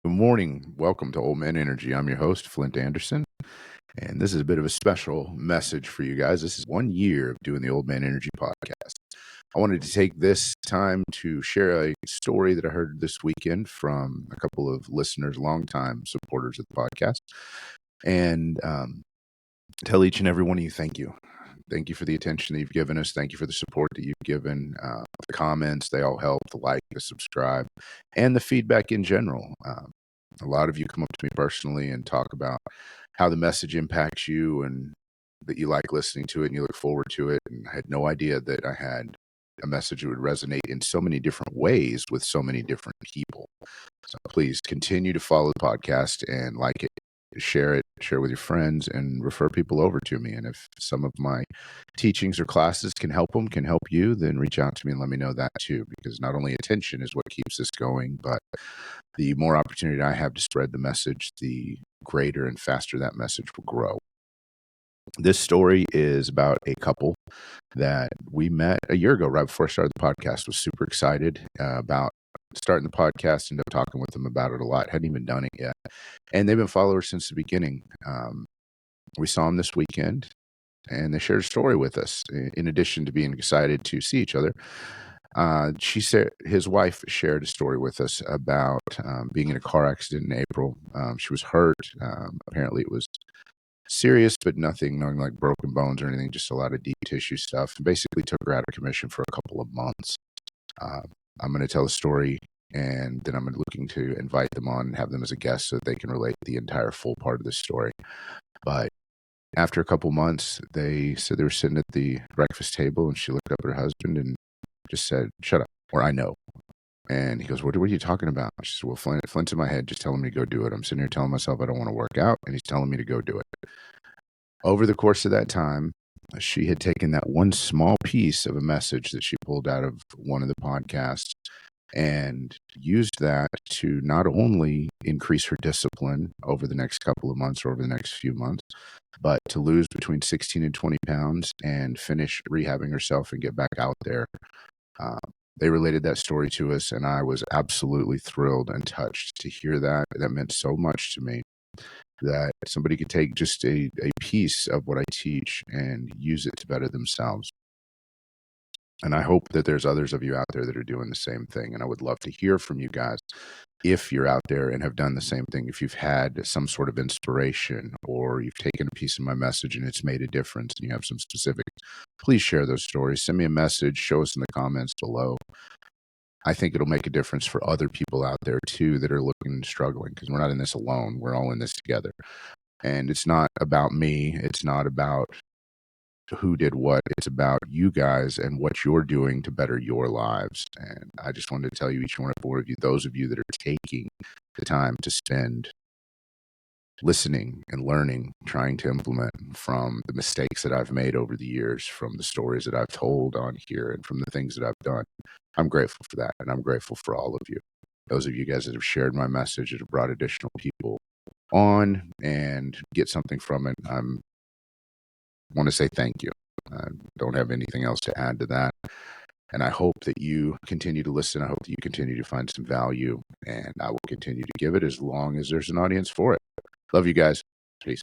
Good morning. Welcome to Old Man Energy. I'm your host, Flint Anderson, and this is a bit of a special message for you guys. This is 1 year of doing the Old Man Energy podcast. I wanted to take this time to share a story that I heard this weekend from a couple of listeners, longtime supporters of the podcast, and tell each and every one of you thank you. Thank you for the attention that you've given us. Thank you for the support that you've given. The comments, they all help, the like, the subscribe, and the feedback in general. A lot of you come up to me personally and talk about how the message impacts you and that you like listening to it and you look forward to it. And I had no idea that I had a message that would resonate in so many different ways with so many different people. So please continue to follow the podcast and like it, share with your friends, and refer people over to me. And if some of my teachings or classes can help them, can help you, then reach out to me and let me know that too, because not only attention is what keeps this going, but the more opportunity I have to spread the message, the greater and faster that message will grow. This story is about a couple that we met a year ago, right before I started the podcast. Was super excited about starting the podcast. Ended up talking with them about it a lot. Hadn't even done it yet, and they've been followers since the beginning. We saw them this weekend, and they shared a story with us. In addition to being excited to see each other, she said his wife shared a story with us about being in a car accident in April. She was hurt. Apparently, it was serious, but nothing like broken bones or anything, just a lot of deep tissue stuff. And basically took her out of commission for a couple of months. I'm going to tell a story, and then I'm looking to invite them on and have them as a guest so that they can relate the entire full part of this story. But after a couple months, they said they were sitting at the breakfast table, and she looked up at her husband and just said, "Shut up," or "I know." And he goes, what are you talking about? She said, well, Flint's in my head, just telling me to go do it. I'm sitting here telling myself I don't want to work out, and he's telling me to go do it. Over the course of that time, she had taken that one small piece of a message that she pulled out of one of the podcasts and used that to not only increase her discipline over the next couple of months or over the next few months, but to lose between 16 and 20 pounds and finish rehabbing herself and get back out there. They related that story to us, and I was absolutely thrilled and touched to hear that. That meant so much to me, that somebody could take just a piece of what I teach and use it to better themselves. And I hope that there's others of you out there that are doing the same thing. And I would love to hear from you guys if you're out there and have done the same thing, if you've had some sort of inspiration or you've taken a piece of my message and it's made a difference and you have some specifics, please share those stories. Send me a message, show us in the comments below. I think it'll make a difference for other people out there too that are looking and struggling, because we're not in this alone. We're all in this together. And it's not about me. It's not about who did what. It's about you guys and what you're doing to better your lives. And I just wanted to tell you, each one of you, those of you that are taking the time to spend listening and learning, trying to implement from the mistakes that I've made over the years, from the stories that I've told on here, and from the things that I've done. I'm grateful for that, and I'm grateful for all of you. Those of you guys that have shared my message, that have brought additional people on and get something from it, I want to say thank you. I don't have anything else to add to that. And I hope that you continue to listen. I hope that you continue to find some value, and I will continue to give it as long as there's an audience for it. Love you guys. Peace.